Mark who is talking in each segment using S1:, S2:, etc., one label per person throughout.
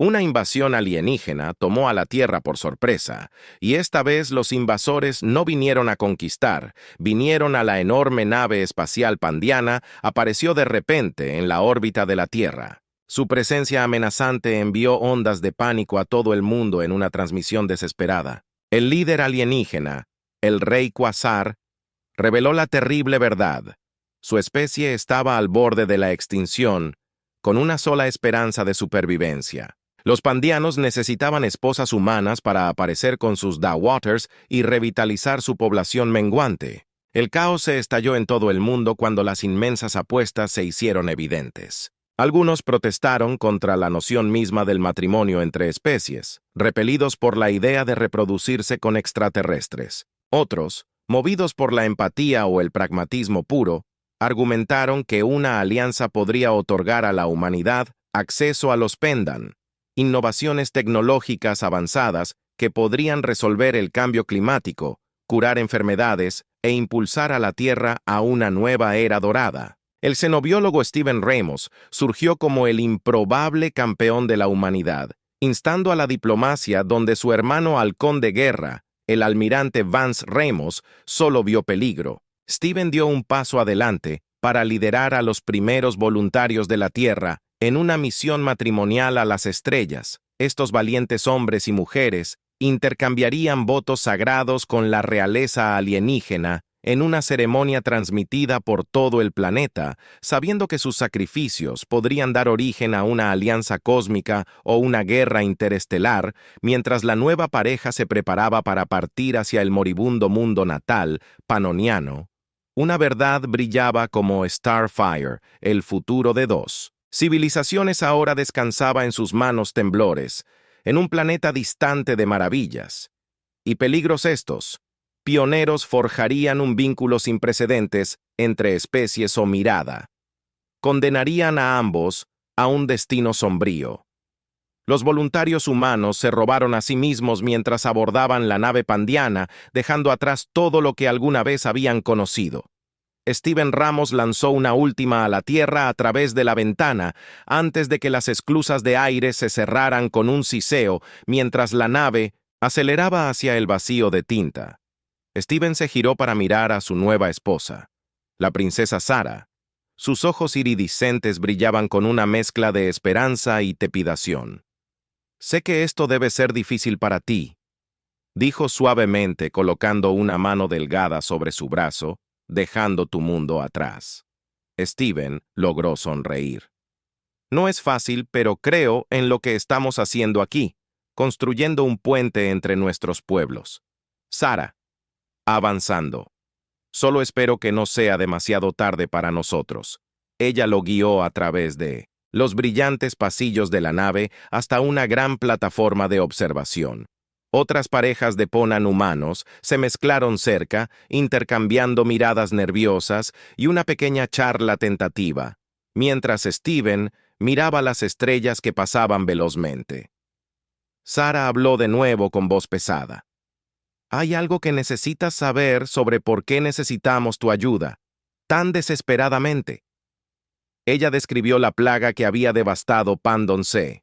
S1: Una invasión alienígena tomó a la Tierra por sorpresa, y esta vez los invasores no vinieron a conquistar, vinieron a la enorme nave espacial pandiana, apareció de repente en la órbita de la Tierra. Su presencia amenazante envió ondas de pánico a todo el mundo en una transmisión desesperada. El líder alienígena, el Rey Quasar, reveló la terrible verdad. Su especie estaba al borde de la extinción, con una sola esperanza de supervivencia. Los pandianos necesitaban esposas humanas para aparecer con sus Dawaters y revitalizar su población menguante. El caos se estalló en todo el mundo cuando las inmensas apuestas se hicieron evidentes. Algunos protestaron contra la noción misma del matrimonio entre especies, repelidos por la idea de reproducirse con extraterrestres. Otros, movidos por la empatía o el pragmatismo puro, argumentaron que una alianza podría otorgar a la humanidad acceso a los Pendan, innovaciones tecnológicas avanzadas que podrían resolver el cambio climático, curar enfermedades e impulsar a la Tierra a una nueva era dorada. El xenobiólogo Steven Ramos surgió como el improbable campeón de la humanidad, instando a la diplomacia donde su hermano halcón de guerra, el almirante Vance Ramos, solo vio peligro. Steven dio un paso adelante para liderar a los primeros voluntarios de la Tierra en una misión matrimonial a las estrellas. Estos valientes hombres y mujeres intercambiarían votos sagrados con la realeza alienígena en una ceremonia transmitida por todo el planeta, sabiendo que sus sacrificios podrían dar origen a una alianza cósmica o una guerra interestelar, mientras la nueva pareja se preparaba para partir hacia el moribundo mundo natal, panoniano. Una verdad brillaba como Starfire, el futuro de dos civilizaciones ahora descansaba en sus manos temblores, en un planeta distante de maravillas. Y peligros estos, pioneros forjarían un vínculo sin precedentes entre especies o mirada. Condenarían a ambos a un destino sombrío. Los voluntarios humanos se robaron a sí mismos mientras abordaban la nave pandiana, dejando atrás todo lo que alguna vez habían conocido. Steven Ramos lanzó una última a la Tierra a través de la ventana, antes de que las esclusas de aire se cerraran con un siseo, mientras la nave aceleraba hacia el vacío de tinta. Steven se giró para mirar a su nueva esposa, la princesa Sara. Sus ojos iridiscentes brillaban con una mezcla de esperanza y trepidación. «Sé que esto debe ser difícil para ti», dijo suavemente colocando una mano delgada sobre su brazo, dejando tu mundo atrás. Steven logró sonreír. «No es fácil, pero creo en lo que estamos haciendo aquí, construyendo un puente entre nuestros pueblos. Sara, avanzando. Solo espero que no sea demasiado tarde para nosotros». Ella lo guió a través de los brillantes pasillos de la nave hasta una gran plataforma de observación. Otras parejas de Ponan humanos se mezclaron cerca, intercambiando miradas nerviosas y una pequeña charla tentativa, mientras Steven miraba las estrellas que pasaban velozmente. Sara habló de nuevo con voz pesada. «Hay algo que necesitas saber sobre por qué necesitamos tu ayuda, tan desesperadamente». Ella describió la plaga que había devastado Pandon C.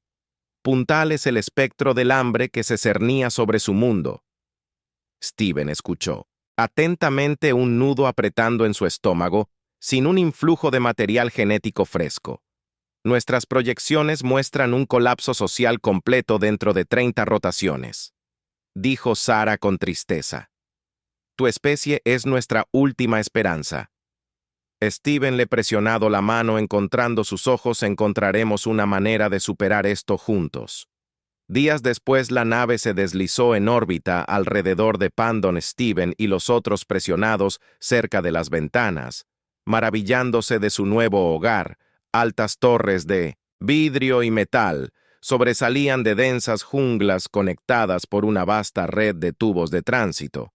S1: Puntal es el espectro del hambre que se cernía sobre su mundo. Steven escuchó atentamente, un nudo apretando en su estómago, sin un influjo de material genético fresco. Nuestras proyecciones muestran un colapso social completo dentro de 30 rotaciones, dijo Sara con tristeza. Tu especie es nuestra última esperanza. Steven le presionado la mano, encontrando sus ojos, encontraremos una manera de superar esto juntos. Días después la nave se deslizó en órbita alrededor de Pandon. Steven y los otros presionados cerca de las ventanas, maravillándose de su nuevo hogar. Altas torres de vidrio y metal sobresalían de densas junglas conectadas por una vasta red de tubos de tránsito.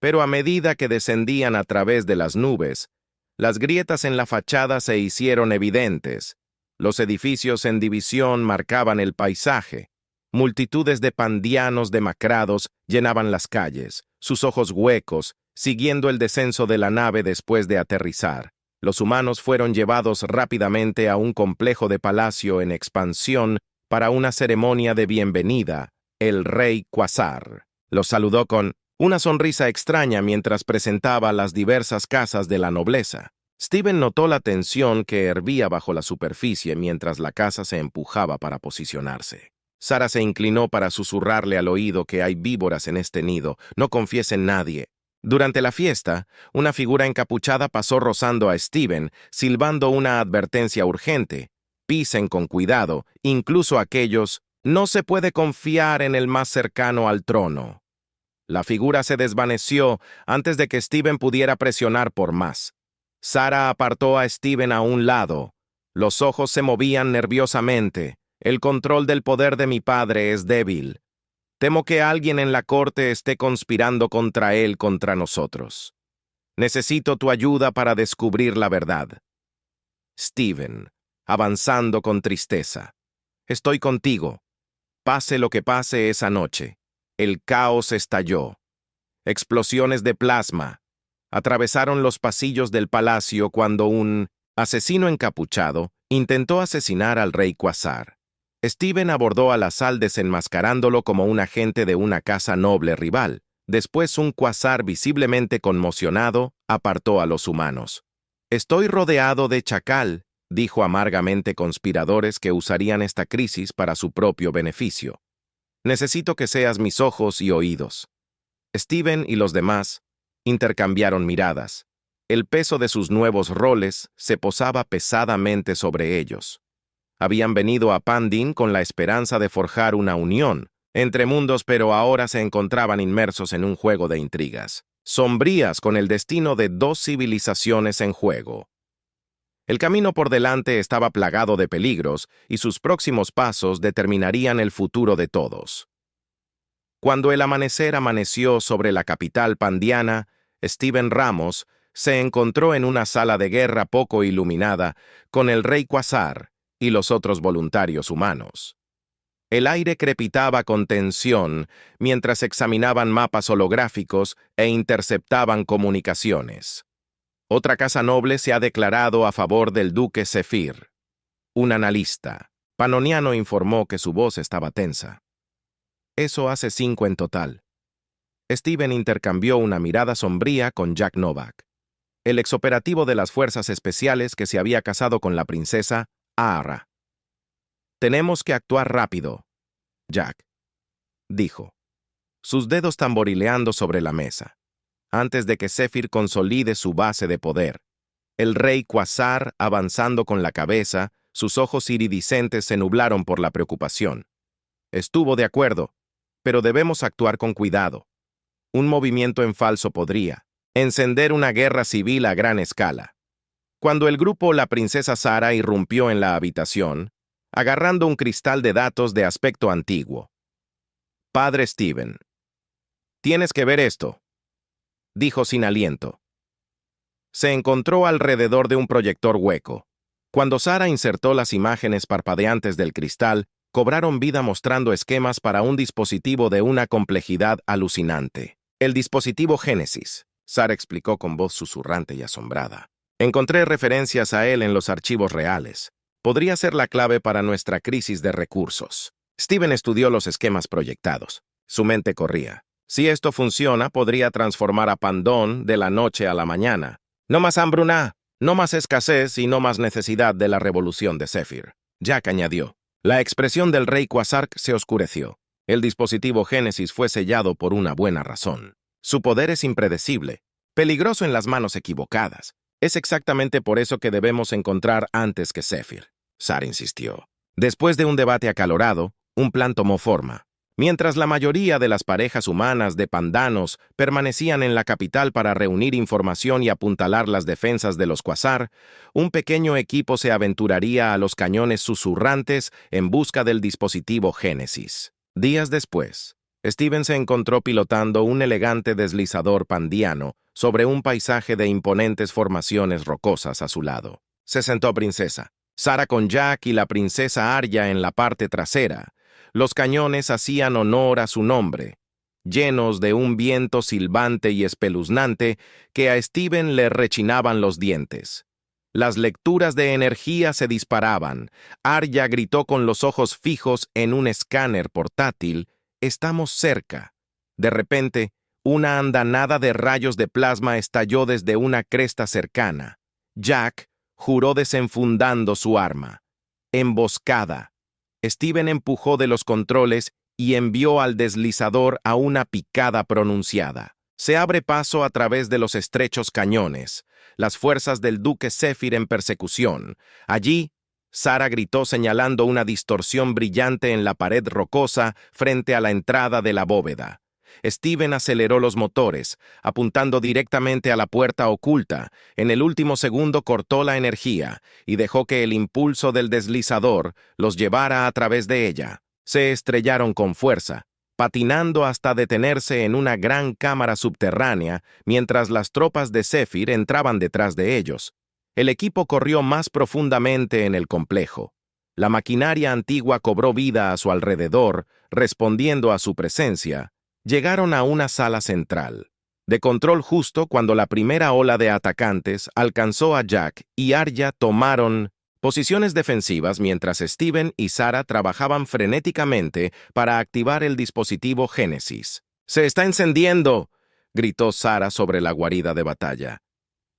S1: Pero a medida que descendían a través de las nubes, las grietas en la fachada se hicieron evidentes. Los edificios en división marcaban el paisaje. Multitudes de pandianos demacrados llenaban las calles, sus ojos huecos, siguiendo el descenso de la nave después de aterrizar. Los humanos fueron llevados rápidamente a un complejo de palacio en expansión para una ceremonia de bienvenida, el rey Quasar. Los saludó con una sonrisa extraña mientras presentaba las diversas casas de la nobleza. Steven notó la tensión que hervía bajo la superficie mientras la casa se empujaba para posicionarse. Sara se inclinó para susurrarle al oído que hay víboras en este nido, no confíes en nadie. Durante la fiesta, una figura encapuchada pasó rozando a Steven, silbando una advertencia urgente. Pisen con cuidado, incluso aquellos, no se puede confiar en el más cercano al trono. La figura se desvaneció antes de que Steven pudiera presionar por más. Sara apartó a Steven a un lado. Los ojos se movían nerviosamente. El control del poder de mi padre es débil. Temo que alguien en la corte esté conspirando contra él, contra nosotros. Necesito tu ayuda para descubrir la verdad. Steven, avanzando con tristeza. Estoy contigo. Pase lo que pase esa noche. El caos estalló. Explosiones de plasma. Atravesaron los pasillos del palacio cuando un asesino encapuchado intentó asesinar al rey Quasar. Steven abordó a la sal desenmascarándolo como un agente de una casa noble rival. Después un Quasar visiblemente conmocionado apartó a los humanos. Estoy rodeado de chacal, dijo amargamente conspiradores que usarían esta crisis para su propio beneficio. Necesito que seas mis ojos y oídos. Steven y los demás intercambiaron miradas. El peso de sus nuevos roles se posaba pesadamente sobre ellos. Habían venido a Pandin con la esperanza de forjar una unión entre mundos, pero ahora se encontraban inmersos en un juego de intrigas, sombrías con el destino de dos civilizaciones en juego. El camino por delante estaba plagado de peligros y sus próximos pasos determinarían el futuro de todos. Cuando el amanecer amaneció sobre la capital pandiana, Steven Ramos se encontró en una sala de guerra poco iluminada con el rey Quasar y los otros voluntarios humanos. El aire crepitaba con tensión mientras examinaban mapas holográficos e interceptaban comunicaciones. Otra casa noble se ha declarado a favor del duque Zephyr. Un analista panoniano informó que su voz estaba tensa. Eso hace 5 en total. Steven intercambió una mirada sombría con Jack Novak, el exoperativo de las fuerzas especiales que se había casado con la princesa Aara. Tenemos que actuar rápido, Jack, dijo, sus dedos tamborileando sobre la mesa, antes de que Zephyr consolide su base de poder. El rey Quasar avanzando con la cabeza, sus ojos iridiscentes se nublaron por la preocupación. Estuvo de acuerdo, pero debemos actuar con cuidado. Un movimiento en falso podría encender una guerra civil a gran escala. Cuando el grupo La Princesa Sara irrumpió en la habitación, agarrando un cristal de datos de aspecto antiguo. Padre Steven, tienes que ver esto, dijo sin aliento. Se encontró alrededor de un proyector hueco. Cuando Sara insertó las imágenes parpadeantes del cristal, cobraron vida mostrando esquemas para un dispositivo de una complejidad alucinante. El dispositivo Génesis, Sara explicó con voz susurrante y asombrada. Encontré referencias a él en los archivos reales. Podría ser la clave para nuestra crisis de recursos. Steven estudió los esquemas proyectados. Su mente corría. Si esto funciona, podría transformar a Pandón de la noche a la mañana. No más hambruna, no más escasez y no más necesidad de la revolución de Zephyr. Jack añadió. La expresión del rey Quasar se oscureció. El dispositivo Génesis fue sellado por una buena razón. Su poder es impredecible, peligroso en las manos equivocadas. Es exactamente por eso que debemos encontrar antes que Zephyr, Sara insistió. Después de un debate acalorado, un plan tomó forma. Mientras la mayoría de las parejas humanas de pandanos permanecían en la capital para reunir información y apuntalar las defensas de los Quasar, un pequeño equipo se aventuraría a los cañones susurrantes en busca del dispositivo Génesis. Días después, Steven se encontró pilotando un elegante deslizador pandiano sobre un paisaje de imponentes formaciones rocosas a su lado. Se sentó princesa. Sara con Jack y la princesa Arya en la parte trasera. Los cañones hacían honor a su nombre, llenos de un viento silbante y espeluznante que a Steven le rechinaban los dientes. Las lecturas de energía se disparaban. Arya gritó con los ojos fijos en un escáner portátil: «Estamos cerca». De repente, una andanada de rayos de plasma estalló desde una cresta cercana. Jack juró desenfundando su arma. Emboscada. Steven empujó de los controles y envió al deslizador a una picada pronunciada. Se abre paso a través de los estrechos cañones. Las fuerzas del duque Zephyr en persecución. Allí, Sara gritó señalando una distorsión brillante en la pared rocosa frente a la entrada de la bóveda. Steven aceleró los motores, apuntando directamente a la puerta oculta. En el último segundo cortó la energía y dejó que el impulso del deslizador los llevara a través de ella. Se estrellaron con fuerza, patinando hasta detenerse en una gran cámara subterránea mientras las tropas de Zephyr entraban detrás de ellos. El equipo corrió más profundamente en el complejo. La maquinaria antigua cobró vida a su alrededor, respondiendo a su presencia. Llegaron a una sala central, de control justo cuando la primera ola de atacantes alcanzó a Jack y Arya tomaron posiciones defensivas mientras Steven y Sara trabajaban frenéticamente para activar el dispositivo Génesis. «¡Se está encendiendo!», gritó Sara sobre la guarida de batalla.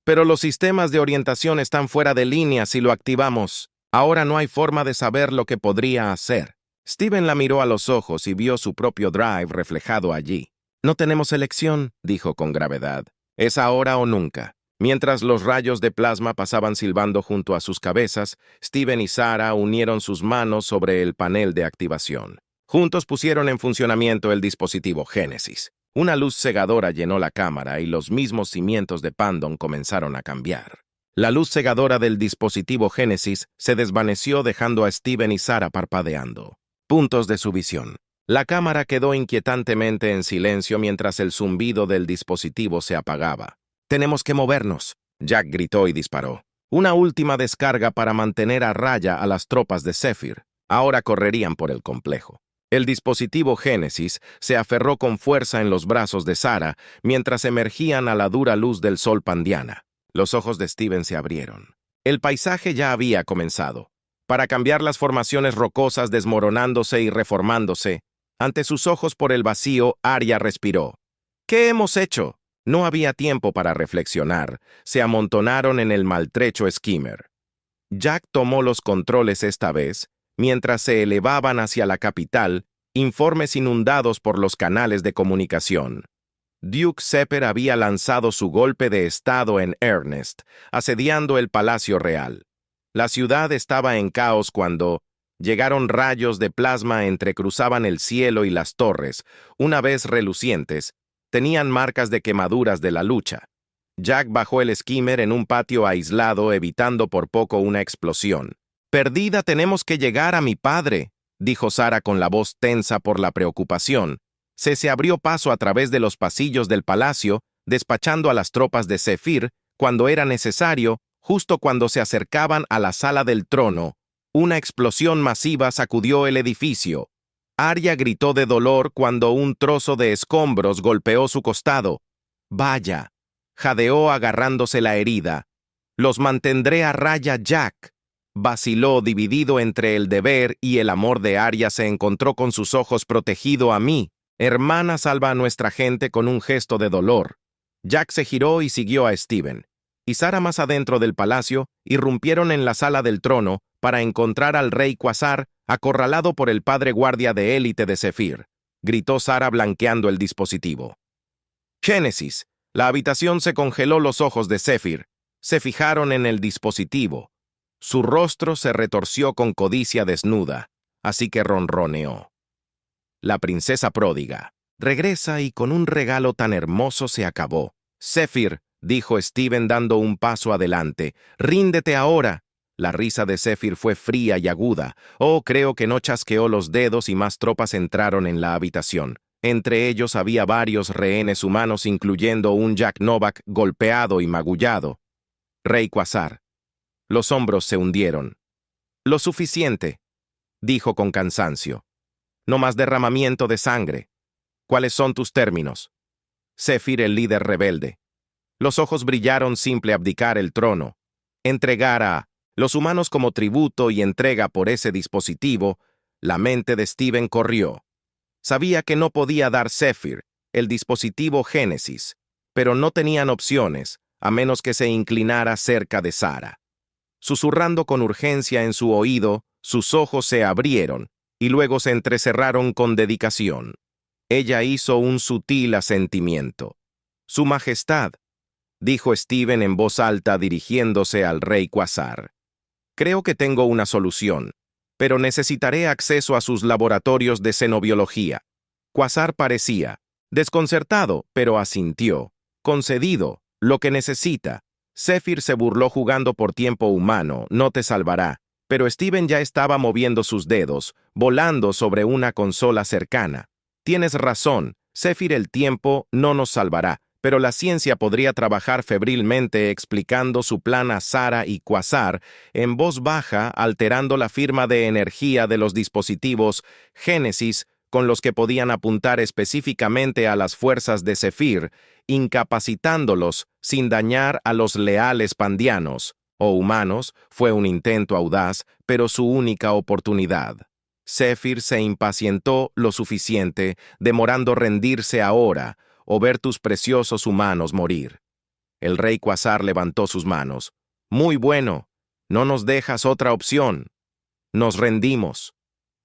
S1: «Pero los sistemas de orientación están fuera de línea si lo activamos. Ahora no hay forma de saber lo que podría hacer». Steven la miró a los ojos y vio su propio drive reflejado allí. «No tenemos elección», dijo con gravedad. «Es ahora o nunca». Mientras los rayos de plasma pasaban silbando junto a sus cabezas, Steven y Sara unieron sus manos sobre el panel de activación. Juntos pusieron en funcionamiento el dispositivo Génesis. Una luz cegadora llenó la cámara y los mismos cimientos de Pandon comenzaron a cambiar. La luz cegadora del dispositivo Génesis se desvaneció dejando a Steven y Sara parpadeando. Puntos de su visión. La cámara quedó inquietantemente en silencio mientras el zumbido del dispositivo se apagaba. «Tenemos que movernos», Jack gritó y disparó. Una última descarga para mantener a raya a las tropas de Zephyr. Ahora correrían por el complejo. El dispositivo Génesis se aferró con fuerza en los brazos de Sara mientras emergían a la dura luz del sol pandiana. Los ojos de Steven se abrieron. El paisaje ya había comenzado. Para cambiar las formaciones rocosas desmoronándose y reformándose. Ante sus ojos por el vacío, Arya respiró. «¿Qué hemos hecho?». No había tiempo para reflexionar. Se amontonaron en el maltrecho skimmer. Jack tomó los controles esta vez, mientras se elevaban hacia la capital, informes inundados por los canales de comunicación. Duke Sepper había lanzado su golpe de estado en Ernest, asediando el Palacio Real. La ciudad estaba en caos cuando llegaron rayos de plasma entrecruzaban el cielo y las torres, una vez relucientes, tenían marcas de quemaduras de la lucha. Jack bajó el skimmer en un patio aislado, evitando por poco una explosión. «Perdida, tenemos que llegar a mi padre», dijo Sara con la voz tensa por la preocupación. Se abrió paso a través de los pasillos del palacio, despachando a las tropas de Zephyr cuando era necesario. Justo cuando se acercaban a la sala del trono, una explosión masiva sacudió el edificio. Arya gritó de dolor cuando un trozo de escombros golpeó su costado. «Vaya», jadeó agarrándose la herida. «Los mantendré a raya, Jack». Vaciló dividido entre el deber y el amor de Arya. Se encontró con sus ojos protegido a mí. «Hermana, salva a nuestra gente», con un gesto de dolor. Jack se giró y siguió a Steven. Y Sara más adentro del palacio, irrumpieron en la sala del trono para encontrar al rey Quasar acorralado por el padre guardia de élite de Zephyr. Gritó Sara blanqueando el dispositivo. «Génesis». La habitación se congeló. Los ojos de Zephyr se fijaron en el dispositivo. Su rostro se retorció con codicia desnuda, así que ronroneó. La princesa pródiga. Regresa y con un regalo tan hermoso se acabó. «Zephyr», dijo Steven dando un paso adelante. «Ríndete ahora». La risa de Zephyr fue fría y aguda. «Oh, creo que no chasqueó los dedos» y más tropas entraron en la habitación. Entre ellos había varios rehenes humanos, incluyendo un Jack Novak golpeado y magullado. «Rey Quasar». Los hombros se hundieron. «Lo suficiente», dijo con cansancio. «No más derramamiento de sangre. ¿Cuáles son tus términos?» Zephyr, el líder rebelde. Los ojos brillaron. «Simple abdicar el trono». entregar a los humanos como tributo y entrega por ese dispositivo, la mente de Steven corrió. Sabía que no podía dar Zephyr, el dispositivo Génesis, pero no tenían opciones, a menos que se inclinara cerca de Sara. Susurrando con urgencia en su oído, sus ojos se abrieron y luego se entrecerraron con dedicación. Ella hizo un sutil asentimiento. «Su Majestad», dijo Steven en voz alta dirigiéndose al rey Quasar. «Creo que tengo una solución, pero necesitaré acceso a sus laboratorios de xenobiología». Quasar parecía desconcertado, pero asintió. «Concedido, lo que necesita». Zephyr se burló jugando por tiempo humano, no te salvará, pero Steven ya estaba moviendo sus dedos, volando sobre una consola cercana. Tienes razón, Zephyr, el tiempo no nos salvará, pero la ciencia podría trabajar febrilmente explicando su plan a Sara y Quasar en voz baja, alterando la firma de energía de los dispositivos Génesis con los que podían apuntar específicamente a las fuerzas de Zephyr, incapacitándolos sin dañar a los leales pandianos o humanos. Fue un intento audaz, pero su única oportunidad. Zephyr se impacientó lo suficiente, demorando rendirse ahora o ver tus preciosos humanos morir. El rey Quasar levantó sus manos. «Muy bueno, no nos dejas otra opción. Nos rendimos».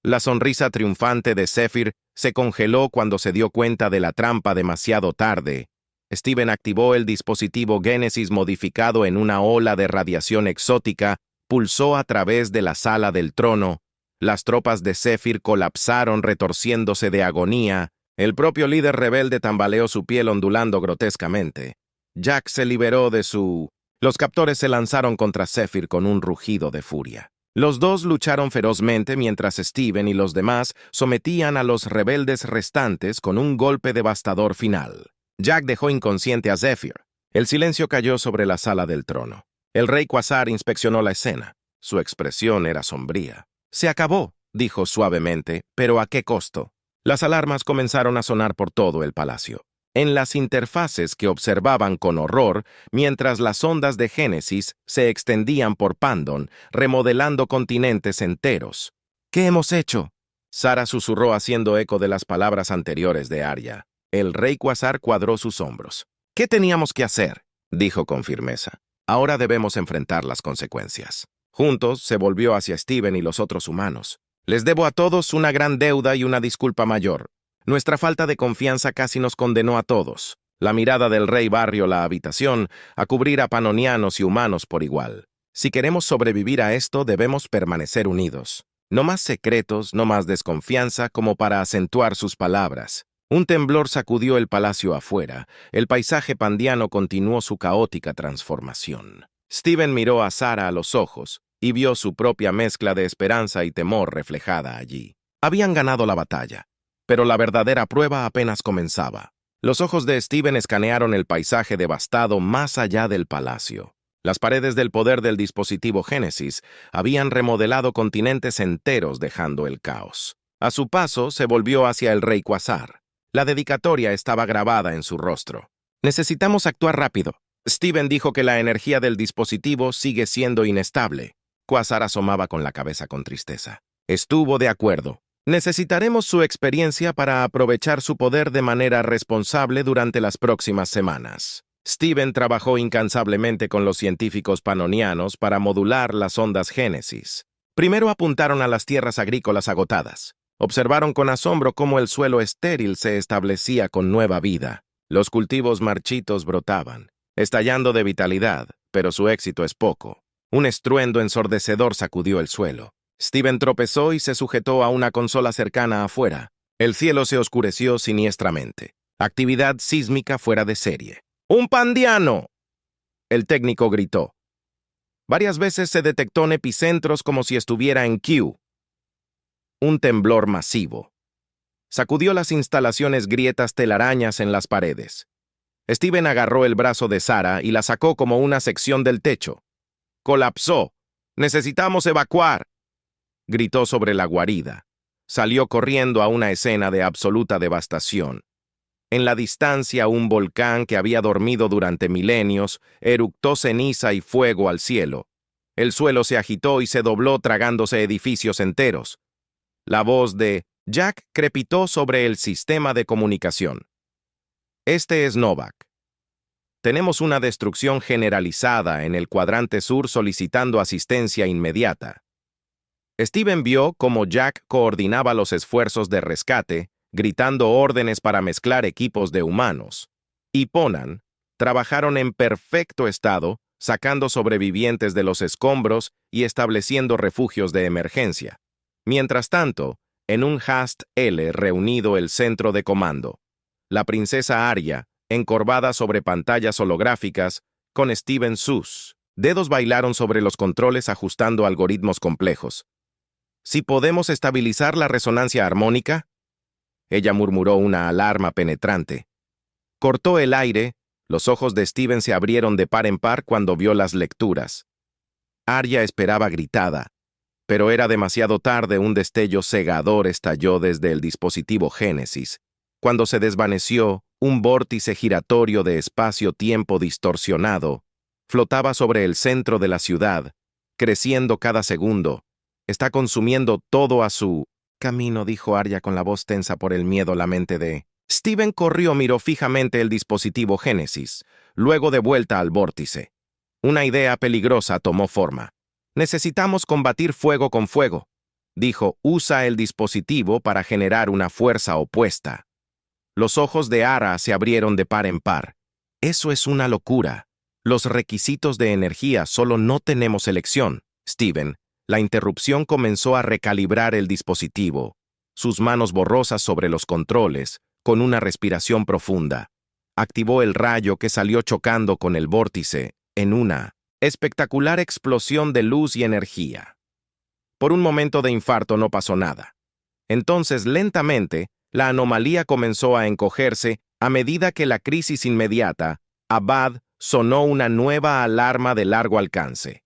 S1: La sonrisa triunfante de Zephyr se congeló cuando se dio cuenta de la trampa demasiado tarde. Steven activó el dispositivo Génesis modificado en una ola de radiación exótica, pulsó a través de la sala del trono. Las tropas de Zephyr colapsaron retorciéndose de agonía. El propio líder rebelde tambaleó su piel ondulando grotescamente. Jack se liberó de su... Los captores se lanzaron contra Zephyr con un rugido de furia. Los dos lucharon ferozmente mientras Steven y los demás sometían a los rebeldes restantes con un golpe devastador final. Jack dejó inconsciente a Zephyr. El silencio cayó sobre la sala del trono. El rey Quasar inspeccionó la escena. Su expresión era sombría. «Se acabó», dijo suavemente, «pero ¿a qué costo?». Las alarmas comenzaron a sonar por todo el palacio. En las interfaces que observaban con horror, mientras las ondas de Génesis se extendían por Pandon, remodelando continentes enteros. «¿Qué hemos hecho?», Sara susurró haciendo eco de las palabras anteriores de Arya. El rey Quasar cuadró sus hombros. «¿Qué teníamos que hacer?», dijo con firmeza. «Ahora debemos enfrentar las consecuencias». Juntos se volvió hacia Steven y los otros humanos. «Les debo a todos una gran deuda y una disculpa mayor. Nuestra falta de confianza casi nos condenó a todos». La mirada del rey barrió la habitación, a cubrir a panonianos y humanos por igual. «Si queremos sobrevivir a esto, debemos permanecer unidos. No más secretos, no más desconfianza como para acentuar sus palabras». Un temblor sacudió el palacio afuera. El paisaje pandiano continuó su caótica transformación. Steven miró a Sara a los ojos y vio su propia mezcla de esperanza y temor reflejada allí. Habían ganado la batalla, pero la verdadera prueba apenas comenzaba. Los ojos de Steven escanearon el paisaje devastado más allá del palacio. Las paredes del poder del dispositivo Génesis habían remodelado continentes enteros dejando el caos. A su paso se volvió hacia el rey Quasar. La dedicatoria estaba grabada en su rostro. «Necesitamos actuar rápido». Steven dijo que la energía del dispositivo sigue siendo inestable. Quasar asomaba con la cabeza con tristeza. Estuvo de acuerdo. «Necesitaremos su experiencia para aprovechar su poder de manera responsable durante las próximas semanas». Steven trabajó incansablemente con los científicos panonianos para modular las ondas Génesis. Primero apuntaron a las tierras agrícolas agotadas. Observaron con asombro cómo el suelo estéril se establecía con nueva vida. Los cultivos marchitos brotaban, estallando de vitalidad, pero su éxito es poco. Un estruendo ensordecedor sacudió el suelo. Steven tropezó y se sujetó a una consola cercana afuera. El cielo se oscureció siniestramente. Actividad sísmica fuera de serie. ¡Un pandiano!, el técnico gritó. Varias veces se detectó en epicentros como si estuviera en Q. Un temblor masivo. Sacudió las instalaciones grietas telarañas en las paredes. Steven agarró el brazo de Sara y la sacó como una sección del techo. «Colapsó. Necesitamos evacuar», gritó sobre la guarida. Salió corriendo a una escena de absoluta devastación. En la distancia, un volcán que había dormido durante milenios eructó ceniza y fuego al cielo. El suelo se agitó y se dobló tragándose edificios enteros. La voz de Jack crepitó sobre el sistema de comunicación. Este es Novak. Tenemos una destrucción generalizada en el cuadrante sur solicitando asistencia inmediata. Steven vio cómo Jack coordinaba los esfuerzos de rescate, gritando órdenes para mezclar equipos de humanos. Y Ponan trabajaron en perfecto estado, sacando sobrevivientes de los escombros y estableciendo refugios de emergencia. Mientras tanto, en un HAST-L reunido el centro de comando, la princesa Arya, encorvada sobre pantallas holográficas, con Steven sus dedos bailaron sobre los controles ajustando algoritmos complejos. «¿Si podemos estabilizar la resonancia armónica?» Ella murmuró una alarma penetrante. Cortó el aire, los ojos de Steven se abrieron de par en par cuando vio las lecturas. Arya esperaba gritada, pero era demasiado tarde. Un destello cegador estalló desde el dispositivo Génesis. Cuando se desvaneció, un vórtice giratorio de espacio-tiempo distorsionado flotaba sobre el centro de la ciudad, creciendo cada segundo. «Está consumiendo todo a su camino», dijo Arya con la voz tensa por el miedo. La mente de Steven miró fijamente el dispositivo Génesis, luego de vuelta al vórtice. Una idea peligrosa tomó forma. «Necesitamos combatir fuego con fuego», dijo. «Usa el dispositivo para generar una fuerza opuesta». Los ojos de Ara se abrieron de par en par. «Eso es una locura. Los requisitos de energía, solo no tenemos elección, Steven». La interrupción comenzó a recalibrar el dispositivo, sus manos borrosas sobre los controles, con una respiración profunda. Activó el rayo que salió chocando con el vórtice en una espectacular explosión de luz y energía. Por un momento de infarto no pasó nada. Entonces, lentamente, la anomalía comenzó a encogerse a medida que la crisis inmediata, Abad, sonó una nueva alarma de largo alcance.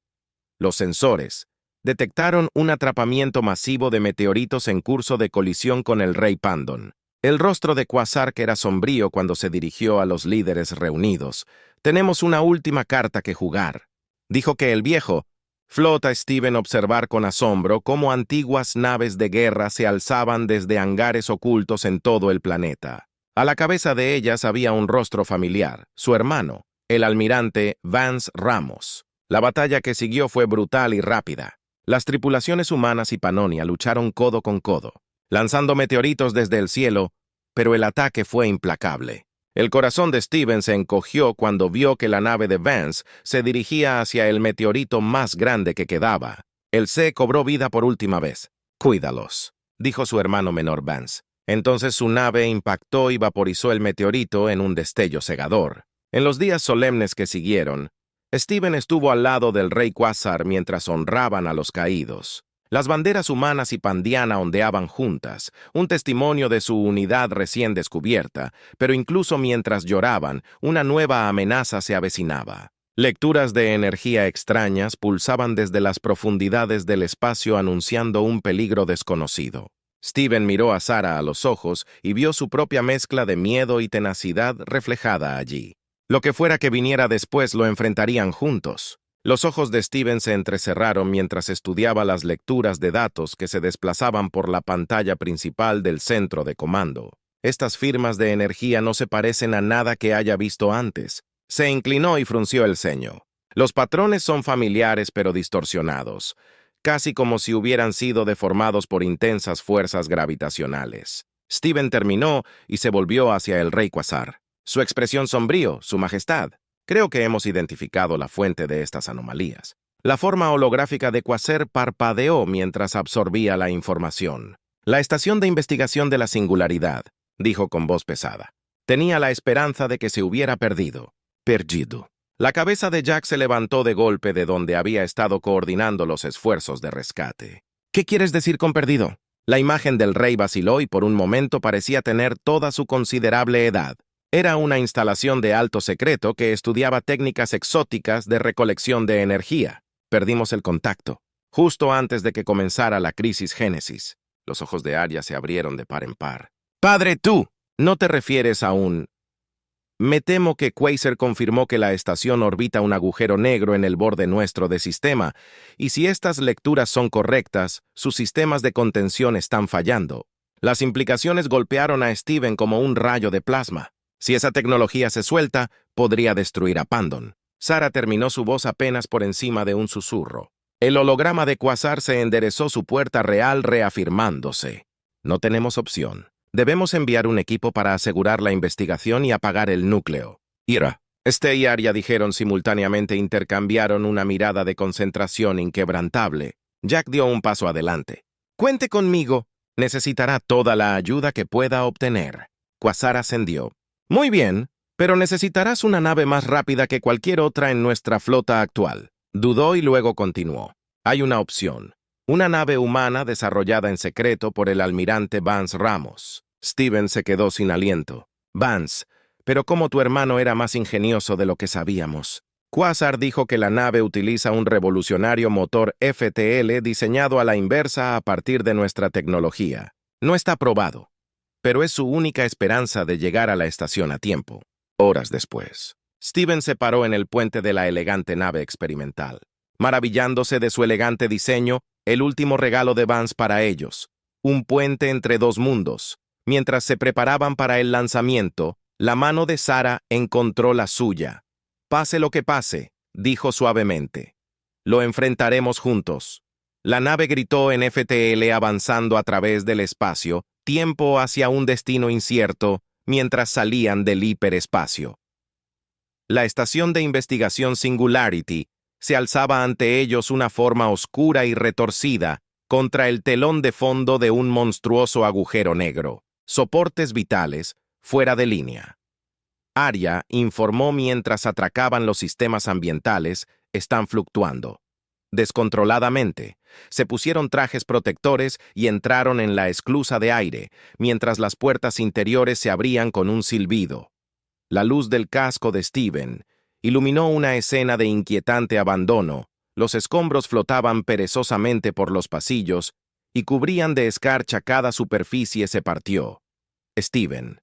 S1: Los sensores detectaron un atrapamiento masivo de meteoritos en curso de colisión con el Rey Pandon. El rostro de Quasar era sombrío cuando se dirigió a los líderes reunidos. «Tenemos una última carta que jugar», dijo que el viejo. Flota Steven observar con asombro cómo antiguas naves de guerra se alzaban desde hangares ocultos en todo el planeta. A la cabeza de ellas había un rostro familiar, su hermano, el almirante Vance Ramos. La batalla que siguió fue brutal y rápida. Las tripulaciones humanas y Pannonia lucharon codo con codo, lanzando meteoritos desde el cielo, pero el ataque fue implacable. El corazón de Steven se encogió cuando vio que la nave de Vance se dirigía hacia el meteorito más grande que quedaba. El C cobró vida por última vez. «Cuídalos», dijo su hermano menor Vance. Entonces su nave impactó y vaporizó el meteorito en un destello cegador. En los días solemnes que siguieron, Steven estuvo al lado del rey Quasar mientras honraban a los caídos. Las banderas humanas y pandiana ondeaban juntas, un testimonio de su unidad recién descubierta, pero incluso mientras lloraban, una nueva amenaza se avecinaba. Lecturas de energía extrañas pulsaban desde las profundidades del espacio anunciando un peligro desconocido. Steven miró a Sara a los ojos y vio su propia mezcla de miedo y tenacidad reflejada allí. Lo que fuera que viniera después lo enfrentarían juntos. Los ojos de Steven se entrecerraron mientras estudiaba las lecturas de datos que se desplazaban por la pantalla principal del centro de comando. Estas firmas de energía no se parecen a nada que haya visto antes. Se inclinó y frunció el ceño. Los patrones son familiares pero distorsionados, casi como si hubieran sido deformados por intensas fuerzas gravitacionales. Steven terminó y se volvió hacia el rey Quasar. Su expresión sombrío, su majestad. Creo que hemos identificado la fuente de estas anomalías. La forma holográfica de Quasar parpadeó mientras absorbía la información. La estación de investigación de la singularidad, dijo con voz pesada. Tenía la esperanza de que se hubiera perdido. Perdido. La cabeza de Jack se levantó de golpe de donde había estado coordinando los esfuerzos de rescate. ¿Qué quieres decir con perdido? La imagen del rey vaciló y por un momento parecía tener toda su considerable edad. Era una instalación de alto secreto que estudiaba técnicas exóticas de recolección de energía. Perdimos el contacto, justo antes de que comenzara la crisis Génesis. Los ojos de Arya se abrieron de par en par. «Padre, tú, ¿no te refieres a un...?» Me temo que Quasar confirmó que la estación orbita un agujero negro en el borde nuestro de sistema, y si estas lecturas son correctas, sus sistemas de contención están fallando. Las implicaciones golpearon a Steven como un rayo de plasma. Si esa tecnología se suelta, podría destruir a Pandon. Sarah terminó su voz apenas por encima de un susurro. El holograma de Quasar se enderezó su puerta real reafirmándose. No tenemos opción. Debemos enviar un equipo para asegurar la investigación y apagar el núcleo. Ira. Y Arya dijeron simultáneamente, intercambiaron una mirada de concentración inquebrantable. Jack dio un paso adelante. Cuente conmigo. Necesitará toda la ayuda que pueda obtener. Quasar ascendió. Muy bien, pero necesitarás una nave más rápida que cualquier otra en nuestra flota actual. Dudó y luego continuó. Hay una opción. Una nave humana desarrollada en secreto por el almirante Vance Ramos. Steven se quedó sin aliento. Vance, pero como tu hermano era más ingenioso de lo que sabíamos. Quasar dijo que la nave utiliza un revolucionario motor FTL diseñado a la inversa a partir de nuestra tecnología. No está probado, pero es su única esperanza de llegar a la estación a tiempo. Horas después, Steven se paró en el puente de la elegante nave experimental, maravillándose de su elegante diseño, el último regalo de Vance para ellos, un puente entre dos mundos. Mientras se preparaban para el lanzamiento, la mano de Sarah encontró la suya. Pase lo que pase, dijo suavemente. Lo enfrentaremos juntos. La nave gritó en FTL avanzando a través del espacio, tiempo hacia un destino incierto, mientras salían del hiperespacio. La estación de investigación Singularity se alzaba ante ellos una forma oscura y retorcida contra el telón de fondo de un monstruoso agujero negro. Soportes vitales, fuera de línea. Arya informó mientras atracaban los sistemas ambientales, están fluctuando. Descontroladamente, se pusieron trajes protectores y entraron en la esclusa de aire, mientras las puertas interiores se abrían con un silbido. La luz del casco de Steven iluminó una escena de inquietante abandono. Los escombros flotaban perezosamente por los pasillos y cubrían de escarcha cada superficie se partió. Steven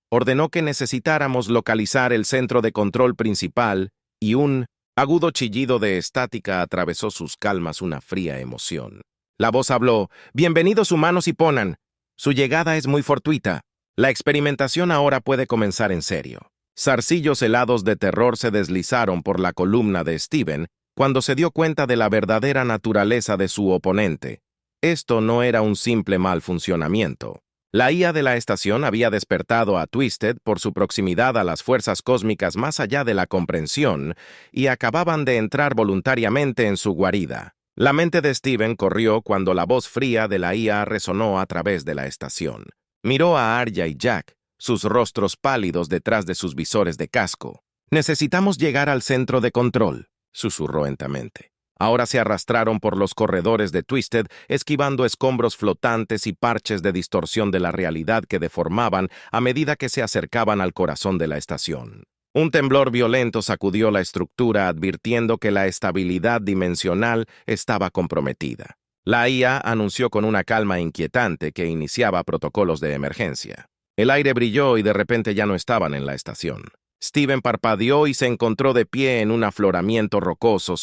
S1: ordenó que necesitáramos localizar el centro de control principal y un agudo chillido de estática atravesó sus calmas una fría emoción. La voz habló, «Bienvenidos humanos y Ponan. Su llegada es muy fortuita. La experimentación ahora puede comenzar en serio». Zarcillos helados de terror se deslizaron por la columna de Steven cuando se dio cuenta de la verdadera naturaleza de su oponente. Esto no era un simple mal funcionamiento. La IA de la estación había despertado a Twisted por su proximidad a las fuerzas cósmicas más allá de la comprensión y acababan de entrar voluntariamente en su guarida. La mente de Steven corrió cuando la voz fría de la IA resonó a través de la estación. Miró a Arya y Jack, sus rostros pálidos detrás de sus visores de casco. «Necesitamos llegar al centro de control», susurró lentamente. Ahora se arrastraron por los corredores de Twisted, esquivando escombros flotantes y parches de distorsión de la realidad que deformaban a medida que se acercaban al corazón de la estación. Un temblor violento sacudió la estructura, advirtiendo que la estabilidad dimensional estaba comprometida. La IA anunció con una calma inquietante que iniciaba protocolos de emergencia. El aire brilló y de repente ya no estaban en la estación. Steven parpadeó y se encontró de pie en un afloramiento rocoso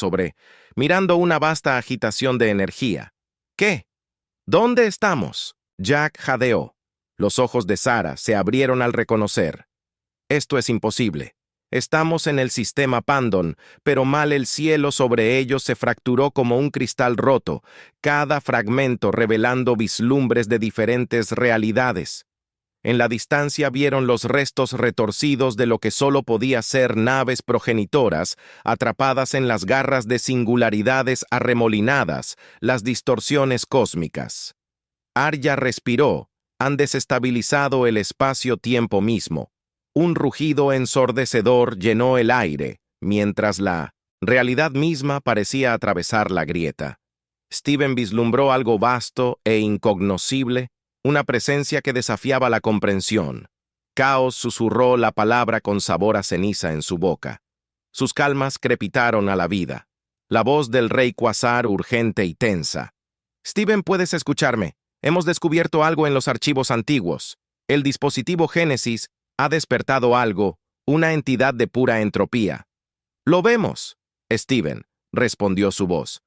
S1: mirando una vasta agitación de energía. ¿Qué? ¿Dónde estamos? Jack jadeó. Los ojos de Sarah se abrieron al reconocer. Esto es imposible. Estamos en el sistema Pandon, pero mal el cielo sobre ellos se fracturó como un cristal roto, cada fragmento revelando vislumbres de diferentes realidades. En la distancia vieron los restos retorcidos de lo que solo podía ser naves progenitoras, atrapadas en las garras de singularidades arremolinadas, las distorsiones cósmicas. Arya respiró, han desestabilizado el espacio-tiempo mismo. Un rugido ensordecedor llenó el aire, mientras la realidad misma parecía atravesar la grieta. Steven vislumbró algo vasto e incognoscible, una presencia que desafiaba la comprensión. Caos susurró la palabra con sabor a ceniza en su boca. Sus calmas crepitaron a la vida. La voz del rey Quasar urgente y tensa. «Steven, ¿puedes escucharme? Hemos descubierto algo en los archivos antiguos. El dispositivo Génesis ha despertado algo, una entidad de pura entropía. «Lo vemos, Steven», respondió su voz.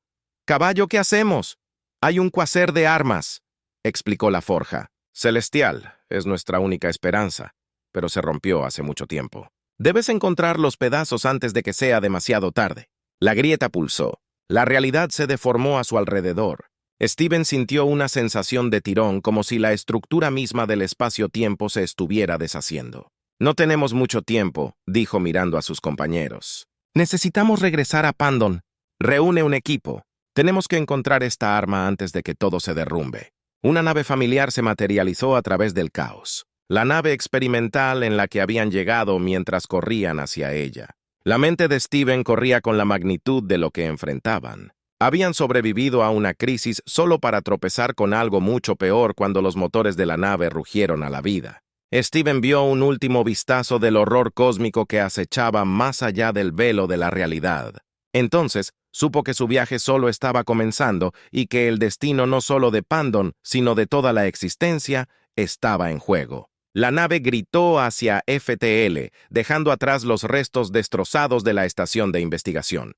S1: «Caballo, ¿qué hacemos?» «Hay un cuáser de armas», explicó la forja. «Celestial, es nuestra única esperanza, pero se rompió hace mucho tiempo. Debes encontrar los pedazos antes de que sea demasiado tarde». La grieta pulsó. La realidad se deformó a su alrededor. Steven sintió una sensación de tirón, como si la estructura misma del espacio-tiempo se estuviera deshaciendo. «No tenemos mucho tiempo», dijo mirando a sus compañeros. «Necesitamos regresar a Pandon. Reúne un equipo. Tenemos que encontrar esta arma antes de que todo se derrumbe». Una nave familiar se materializó a través del caos. La nave experimental en la que habían llegado mientras corrían hacia ella. La mente de Steven corría con la magnitud de lo que enfrentaban. Habían sobrevivido a una crisis solo para tropezar con algo mucho peor cuando los motores de la nave rugieron a la vida. Steven vio un último vistazo del horror cósmico que acechaba más allá del velo de la realidad. Entonces, supo que su viaje solo estaba comenzando y que el destino no solo de Pandon, sino de toda la existencia, estaba en juego. La nave gritó hacia FTL, dejando atrás los restos destrozados de la estación de investigación.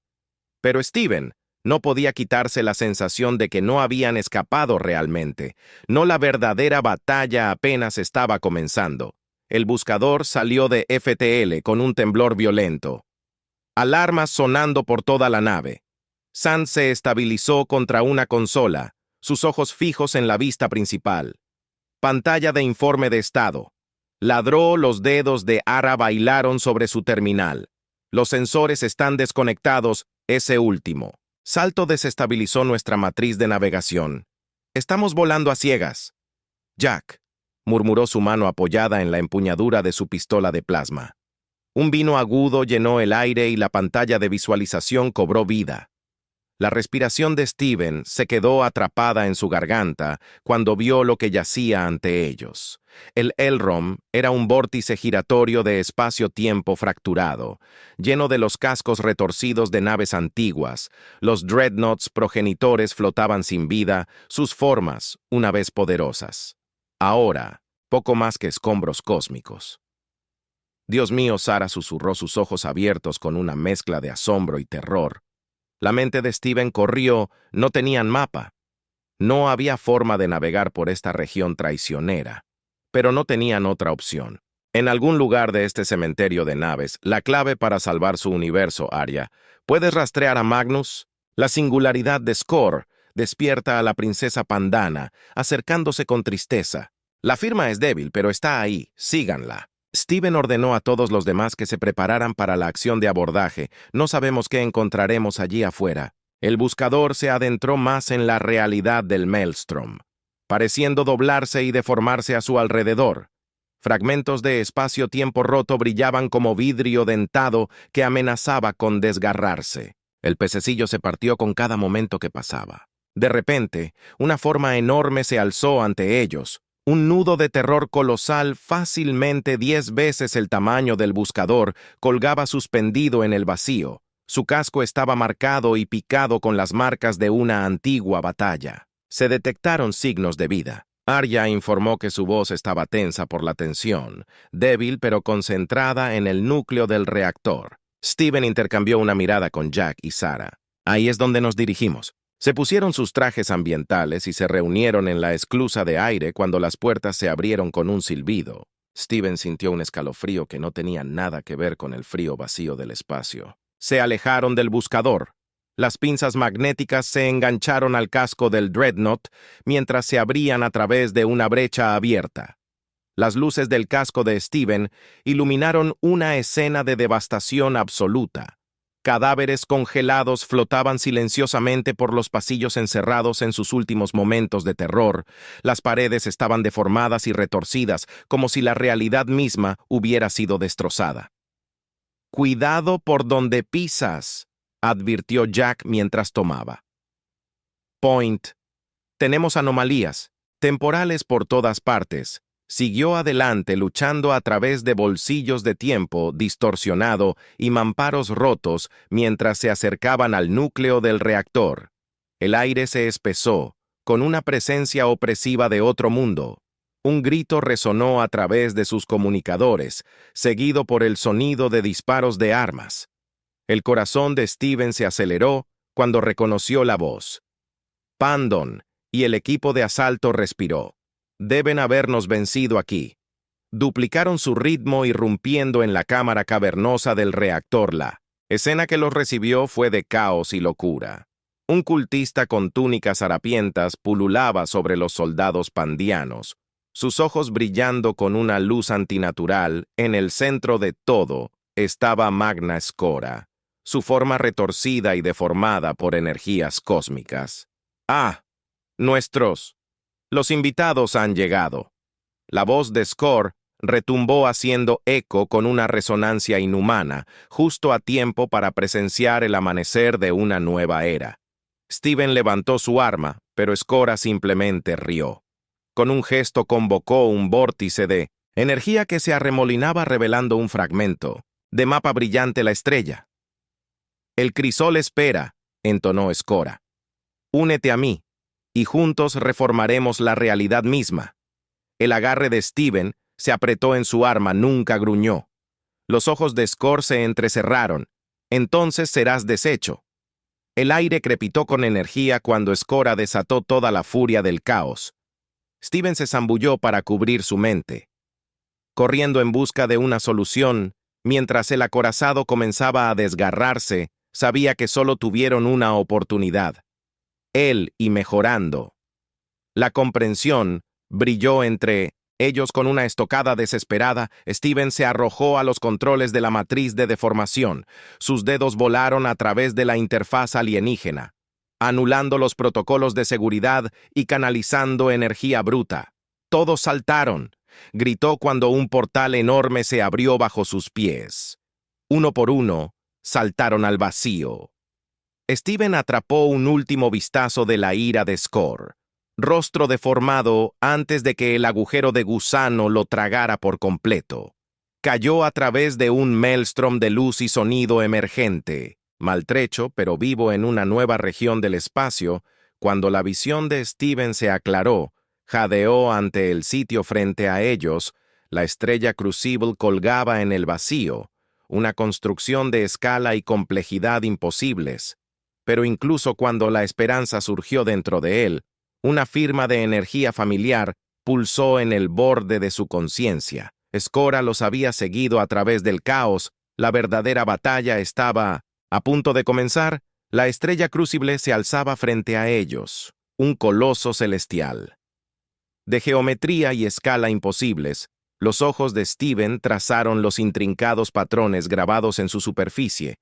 S1: Pero Steven no podía quitarse la sensación de que no habían escapado realmente. No, la verdadera batalla apenas estaba comenzando. El buscador salió de FTL con un temblor violento. Alarmas sonando por toda la nave. San se estabilizó contra una consola, sus ojos fijos en la vista principal. Pantalla de informe de estado. Ladró, los dedos de Ara bailaron sobre su terminal. Los sensores están desconectados, ese último. Salto desestabilizó nuestra matriz de navegación. Estamos volando a ciegas. Jack, murmuró su mano apoyada en la empuñadura de su pistola de plasma. Un vino agudo llenó el aire y la pantalla de visualización cobró vida. La respiración de Steven se quedó atrapada en su garganta cuando vio lo que yacía ante ellos. El Elrom era un vórtice giratorio de espacio-tiempo fracturado, lleno de los cascos retorcidos de naves antiguas. Los dreadnoughts progenitores flotaban sin vida, sus formas, una vez poderosas. Ahora, poco más que escombros cósmicos. «Dios mío», Sara susurró, sus ojos abiertos con una mezcla de asombro y terror. La mente de Steven corrió, no tenían mapa. No había forma de navegar por esta región traicionera, pero no tenían otra opción. En algún lugar de este cementerio de naves, la clave para salvar su universo, Arya. ¿Puedes rastrear a Magnus? La singularidad de Skor despierta a la princesa Pandana, acercándose con tristeza. La firma es débil, pero está ahí, síganla. Steven ordenó a todos los demás que se prepararan para la acción de abordaje. No sabemos qué encontraremos allí afuera. El buscador se adentró más en la realidad del Maelstrom, pareciendo doblarse y deformarse a su alrededor. Fragmentos de espacio-tiempo roto brillaban como vidrio dentado que amenazaba con desgarrarse. El pececillo se partió con cada momento que pasaba. De repente, una forma enorme se alzó ante ellos. Un nudo de terror colosal, fácilmente 10 veces el tamaño del buscador, colgaba suspendido en el vacío. Su casco estaba marcado y picado con las marcas de una antigua batalla. Se detectaron signos de vida. Arya informó que su voz estaba tensa por la tensión, débil pero concentrada en el núcleo del reactor. Steven intercambió una mirada con Jack y Sara. «Ahí es donde nos dirigimos». Se pusieron sus trajes ambientales y se reunieron en la esclusa de aire cuando las puertas se abrieron con un silbido. Steven sintió un escalofrío que no tenía nada que ver con el frío vacío del espacio. Se alejaron del buscador. Las pinzas magnéticas se engancharon al casco del Dreadnought mientras se abrían a través de una brecha abierta. Las luces del casco de Steven iluminaron una escena de devastación absoluta. Cadáveres congelados flotaban silenciosamente por los pasillos encerrados en sus últimos momentos de terror. Las paredes estaban deformadas y retorcidas, como si la realidad misma hubiera sido destrozada. «Cuidado por donde pisas», advirtió Jack mientras tomaba. «Point. Tenemos anomalías, temporales por todas partes». Siguió adelante luchando a través de bolsillos de tiempo distorsionado y mamparos rotos mientras se acercaban al núcleo del reactor. El aire se espesó, con una presencia opresiva de otro mundo. Un grito resonó a través de sus comunicadores, seguido por el sonido de disparos de armas. El corazón de Steven se aceleró cuando reconoció la voz. Pandon y el equipo de asalto respiró. Deben habernos vencido aquí. Duplicaron su ritmo irrumpiendo en la cámara cavernosa del reactor. La escena que los recibió fue de caos y locura. Un cultista con túnicas harapientas pululaba sobre los soldados pandianos, sus ojos brillando con una luz antinatural. En el centro de todo estaba Magna Skora, su forma retorcida y deformada por energías cósmicas. ¡Ah! Los invitados han llegado. La voz de Skor retumbó haciendo eco con una resonancia inhumana, justo a tiempo para presenciar el amanecer de una nueva era. Steven levantó su arma, pero Skora simplemente rió. Con un gesto convocó un vórtice de energía que se arremolinaba revelando un fragmento de mapa brillante la estrella. «El crisol espera», entonó Skora. «Únete a mí, y juntos reformaremos la realidad misma». El agarre de Steven se apretó en su arma, nunca gruñó. Los ojos de Skor se entrecerraron. «Entonces serás deshecho». El aire crepitó con energía cuando Skora desató toda la furia del caos. Steven se zambulló para cubrir su mente, corriendo en busca de una solución. Mientras el acorazado comenzaba a desgarrarse, sabía que solo tuvieron una oportunidad. Él y mejorando. La comprensión brilló entre ellos con una estocada desesperada. Steven se arrojó a los controles de la matriz de deformación. Sus dedos volaron a través de la interfaz alienígena, anulando los protocolos de seguridad y canalizando energía bruta. Todos saltaron. Gritó cuando un portal enorme se abrió bajo sus pies. Uno por uno, saltaron al vacío. Steven atrapó un último vistazo de la ira de Skor, rostro deformado antes de que el agujero de gusano lo tragara por completo. Cayó a través de un maelstrom de luz y sonido emergente, maltrecho pero vivo en una nueva región del espacio. Cuando la visión de Steven se aclaró, jadeó ante el sitio frente a ellos. La estrella Crucible colgaba en el vacío, una construcción de escala y complejidad imposibles. Pero incluso cuando la esperanza surgió dentro de él, una firma de energía familiar pulsó en el borde de su conciencia. Skora los había seguido a través del caos. La verdadera batalla estaba a punto de comenzar. La estrella Crucible se alzaba frente a ellos, un coloso celestial. De geometría y escala imposibles, los ojos de Steven trazaron los intrincados patrones grabados en su superficie.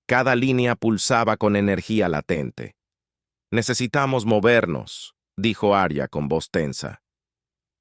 S1: Cada línea pulsaba con energía latente. «Necesitamos movernos», dijo Arya con voz tensa.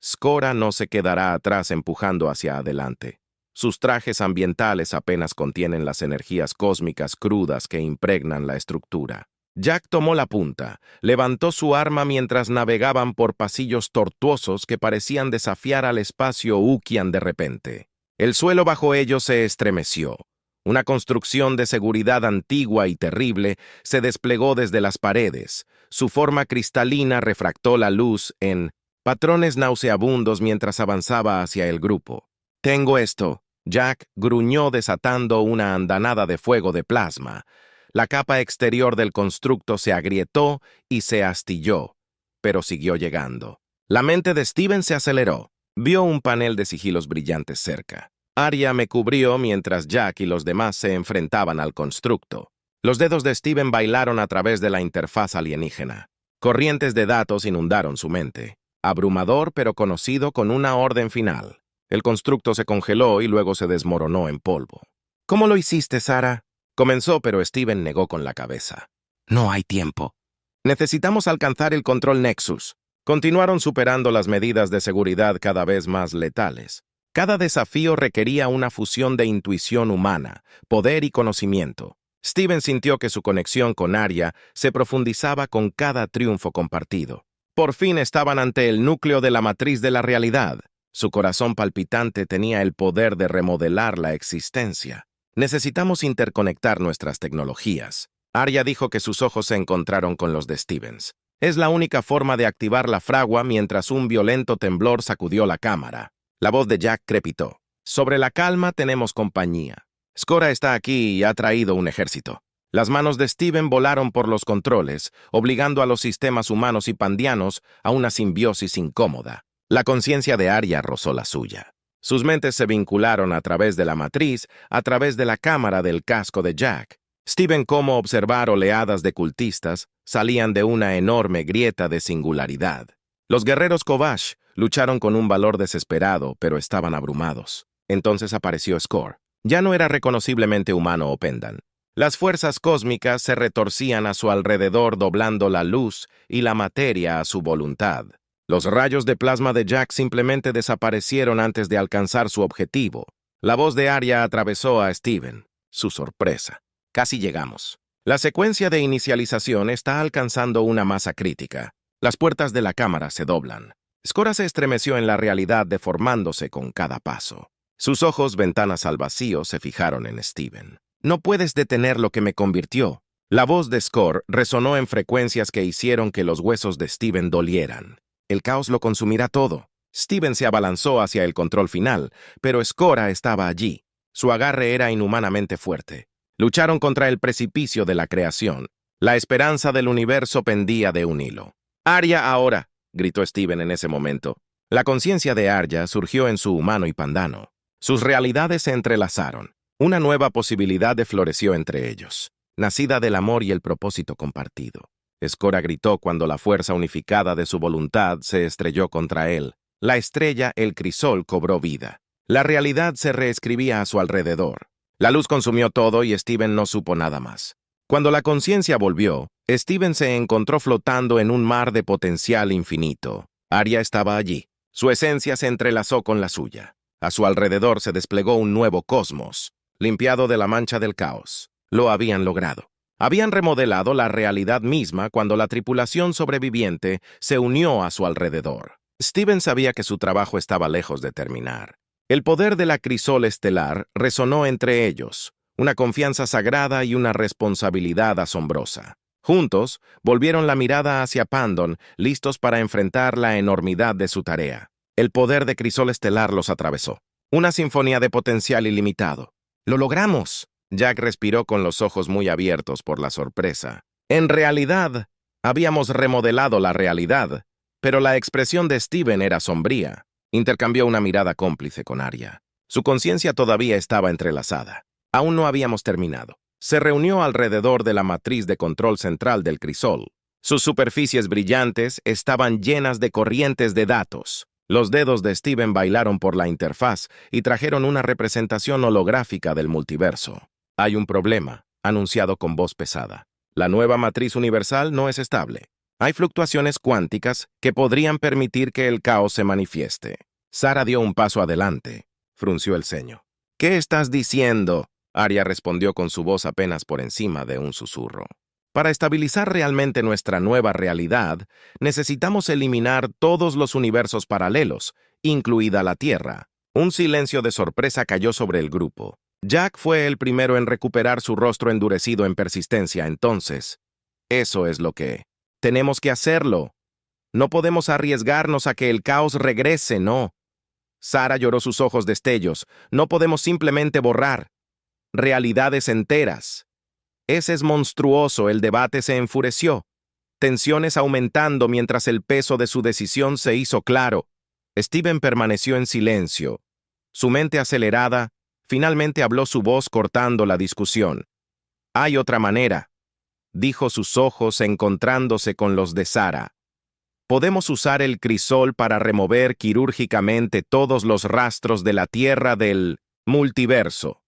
S1: Skora no se quedará atrás empujando hacia adelante. Sus trajes ambientales apenas contienen las energías cósmicas crudas que impregnan la estructura. Jack tomó la punta, levantó su arma mientras navegaban por pasillos tortuosos que parecían desafiar al espacio Ukian de repente. El suelo bajo ellos se estremeció. Una construcción de seguridad antigua y terrible se desplegó desde las paredes. Su forma cristalina refractó la luz en patrones nauseabundos mientras avanzaba hacia el grupo. «Tengo esto», Jack gruñó desatando una andanada de fuego de plasma. La capa exterior del constructo se agrietó y se astilló, pero siguió llegando. La mente de Steven se aceleró. Vio un panel de sigilos brillantes cerca. Arya me cubrió mientras Jack y los demás se enfrentaban al constructo. Los dedos de Steven bailaron a través de la interfaz alienígena. Corrientes de datos inundaron su mente. Abrumador pero conocido con una orden final. El constructo se congeló y luego se desmoronó en polvo. «¿Cómo lo hiciste, Sarah?», comenzó, pero Steven negó con la cabeza. «No hay tiempo. Necesitamos alcanzar el control Nexus». Continuaron superando las medidas de seguridad cada vez más letales. Cada desafío requería una fusión de intuición humana, poder y conocimiento. Steven sintió que su conexión con Arya se profundizaba con cada triunfo compartido. Por fin estaban ante el núcleo de la matriz de la realidad. Su corazón palpitante tenía el poder de remodelar la existencia. «Necesitamos interconectar nuestras tecnologías». Arya dijo que sus ojos se encontraron con los de Stevens. Es la única forma de activar la fragua mientras un violento temblor sacudió la cámara. La voz de Jack crepitó. Sobre la calma tenemos compañía. Skora está aquí y ha traído un ejército. Las manos de Steven volaron por los controles, obligando a los sistemas humanos y pandianos a una simbiosis incómoda. La conciencia de Arya rozó la suya. Sus mentes se vincularon a través de la matriz, a través de la cámara del casco de Jack. Steven, como observar oleadas de cultistas, salían de una enorme grieta de singularidad. Los guerreros Kovash lucharon con un valor desesperado, pero estaban abrumados. Entonces apareció Skor. Ya no era reconociblemente humano o Pendan. Las fuerzas cósmicas se retorcían a su alrededor doblando la luz y la materia a su voluntad. Los rayos de plasma de Jack simplemente desaparecieron antes de alcanzar su objetivo. La voz de Arya atravesó a Steven. Su sorpresa. Casi llegamos. La secuencia de inicialización está alcanzando una masa crítica. Las puertas de la cámara se doblan. Skora se estremeció en la realidad deformándose con cada paso. Sus ojos, ventanas al vacío, se fijaron en Steven. No puedes detener lo que me convirtió. La voz de Skor resonó en frecuencias que hicieron que los huesos de Steven dolieran. El caos lo consumirá todo. Steven se abalanzó hacia el control final, pero Skora estaba allí. Su agarre era inhumanamente fuerte. Lucharon contra el precipicio de la creación. La esperanza del universo pendía de un hilo. «Arya ahora», gritó Steven en ese momento. La conciencia de Arya surgió en su humano y pandano. Sus realidades se entrelazaron. Una nueva posibilidad floreció entre ellos, nacida del amor y el propósito compartido. Skora gritó cuando la fuerza unificada de su voluntad se estrelló contra él. La estrella, el crisol, cobró vida. La realidad se reescribía a su alrededor. La luz consumió todo y Steven no supo nada más. Cuando la conciencia volvió, Steven se encontró flotando en un mar de potencial infinito. Arya estaba allí. Su esencia se entrelazó con la suya. A su alrededor se desplegó un nuevo cosmos, limpiado de la mancha del caos. Lo habían logrado. Habían remodelado la realidad misma cuando la tripulación sobreviviente se unió a su alrededor. Steven sabía que su trabajo estaba lejos de terminar. El poder de la crisol estelar resonó entre ellos, una confianza sagrada y una responsabilidad asombrosa. Juntos, volvieron la mirada hacia Pandon, listos para enfrentar la enormidad de su tarea. El poder de crisol estelar los atravesó. Una sinfonía de potencial ilimitado. ¡Lo logramos! Jack respiró con los ojos muy abiertos por la sorpresa. En realidad, habíamos remodelado la realidad, pero la expresión de Steven era sombría. Intercambió una mirada cómplice con Arya. Su conciencia todavía estaba entrelazada. Aún no habíamos terminado. Se reunió alrededor de la matriz de control central del crisol. Sus superficies brillantes estaban llenas de corrientes de datos. Los dedos de Steven bailaron por la interfaz y trajeron una representación holográfica del multiverso. «Hay un problema», anunciado con voz pesada. «La nueva matriz universal no es estable. Hay fluctuaciones cuánticas que podrían permitir que el caos se manifieste». Sara dio un paso adelante. Frunció el ceño. «¿Qué estás diciendo?», Arya respondió con su voz apenas por encima de un susurro. «Para estabilizar realmente nuestra nueva realidad, necesitamos eliminar todos los universos paralelos, incluida la Tierra». Un silencio de sorpresa cayó sobre el grupo. Jack fue el primero en recuperar su rostro endurecido en persistencia. «Entonces, eso es lo que... tenemos que hacerlo. No podemos arriesgarnos a que el caos regrese, no». Sara lloró, sus ojos destellos. «No podemos simplemente borrar realidades enteras». «Ese es monstruoso», el debate se enfureció. Tensiones aumentando mientras el peso de su decisión se hizo claro. Steven permaneció en silencio. Su mente acelerada, finalmente habló su voz cortando la discusión. «Hay otra manera», dijo, sus ojos encontrándose con los de Sara. «Podemos usar el crisol para remover quirúrgicamente todos los rastros de la Tierra del multiverso.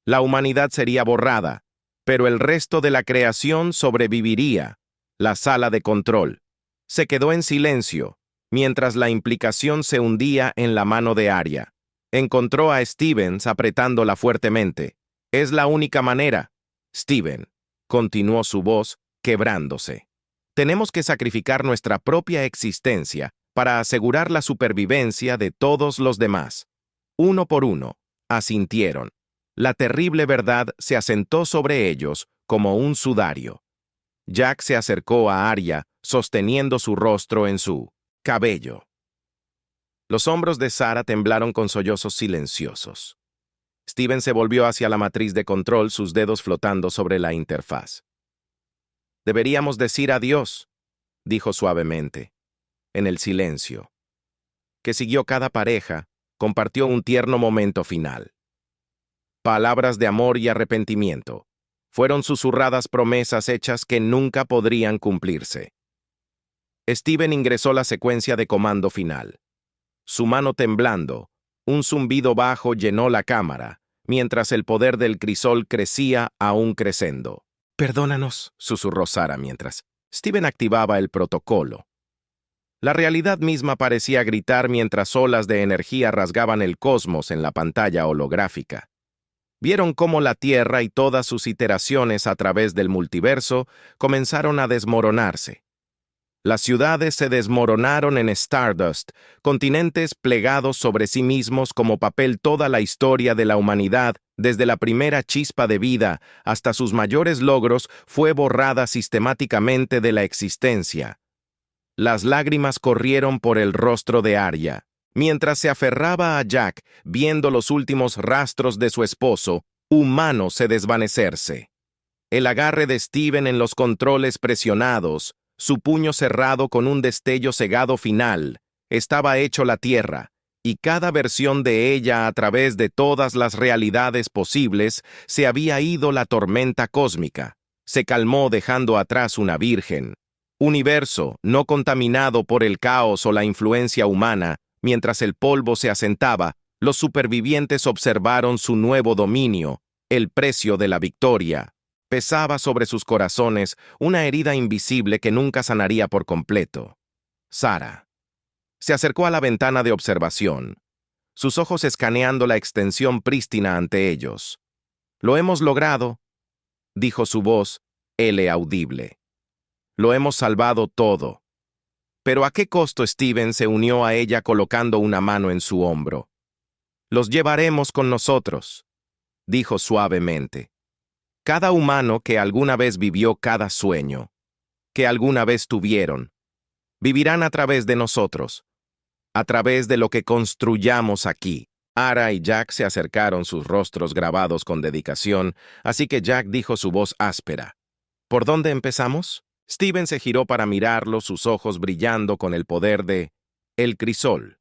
S1: La humanidad sería borrada, pero el resto de la creación sobreviviría». La sala de control se quedó en silencio, mientras la implicación se hundía en la mano de Arya. Encontró a Stevens apretándola fuertemente. «Es la única manera». «Steven», continuó su voz, quebrándose. «Tenemos que sacrificar nuestra propia existencia para asegurar la supervivencia de todos los demás». Uno por uno, asintieron. La terrible verdad se asentó sobre ellos como un sudario. Jack se acercó a Arya, sosteniendo su rostro en su cabello. Los hombros de Sara temblaron con sollozos silenciosos. Steven se volvió hacia la matriz de control, sus dedos flotando sobre la interfaz. «Deberíamos decir adiós», dijo suavemente. En el silencio, que siguió cada pareja, compartió un tierno momento final. Palabras de amor y arrepentimiento. Fueron susurradas promesas hechas que nunca podrían cumplirse. Steven ingresó la secuencia de comando final. Su mano temblando, un zumbido bajo llenó la cámara, mientras el poder del crisol crecía aún crescendo. «Perdónanos», susurró Sara mientras Steven activaba el protocolo. La realidad misma parecía gritar mientras olas de energía rasgaban el cosmos en la pantalla holográfica. Vieron cómo la Tierra y todas sus iteraciones a través del multiverso comenzaron a desmoronarse. Las ciudades se desmoronaron en Stardust, continentes plegados sobre sí mismos como papel. Toda la historia de la humanidad, desde la primera chispa de vida hasta sus mayores logros, fue borrada sistemáticamente de la existencia. Las lágrimas corrieron por el rostro de Arya. Mientras se aferraba a Jack, viendo los últimos rastros de su esposo, humano, se desvanecerse. El agarre de Steven en los controles presionados, su puño cerrado con un destello cegado final, estaba hecho la Tierra, y cada versión de ella a través de todas las realidades posibles se había ido la tormenta cósmica. Se calmó dejando atrás una virgen. Universo no contaminado por el caos o la influencia humana. Mientras el polvo se asentaba, los supervivientes observaron su nuevo dominio, el precio de la victoria. Pesaba sobre sus corazones una herida invisible que nunca sanaría por completo. Sara se acercó a la ventana de observación, sus ojos escaneando la extensión prístina ante ellos. «Lo hemos logrado», dijo su voz, audible. «Lo hemos salvado todo». Pero ¿a qué costo? Steven se unió a ella colocando una mano en su hombro. «Los llevaremos con nosotros», dijo suavemente. «Cada humano que alguna vez vivió cada sueño, que alguna vez tuvieron, vivirán a través de nosotros, a través de lo que construyamos aquí». Ara y Jack se acercaron, sus rostros grabados con dedicación, así que Jack dijo, su voz áspera: «¿Por dónde empezamos?» Steven se giró para mirarlo, sus ojos brillando con el poder de el crisol.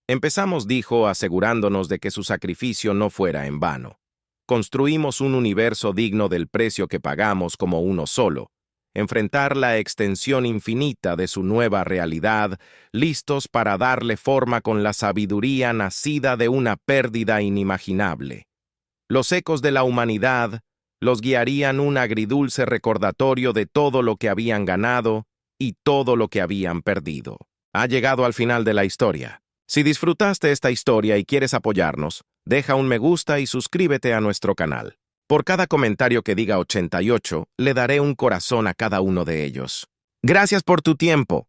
S1: «Empezamos», dijo, asegurándonos de que su sacrificio no fuera en vano. «Construimos un universo digno del precio que pagamos como uno solo, enfrentar la extensión infinita de su nueva realidad, listos para darle forma con la sabiduría nacida de una pérdida inimaginable. Los ecos de la humanidad los guiarían, un agridulce recordatorio de todo lo que habían ganado y todo lo que habían perdido. Ha llegado al final de la historia. Si disfrutaste esta historia y quieres apoyarnos, deja un me gusta y suscríbete a nuestro canal. Por cada comentario que diga 88, le daré un corazón a cada uno de ellos. Gracias por tu tiempo.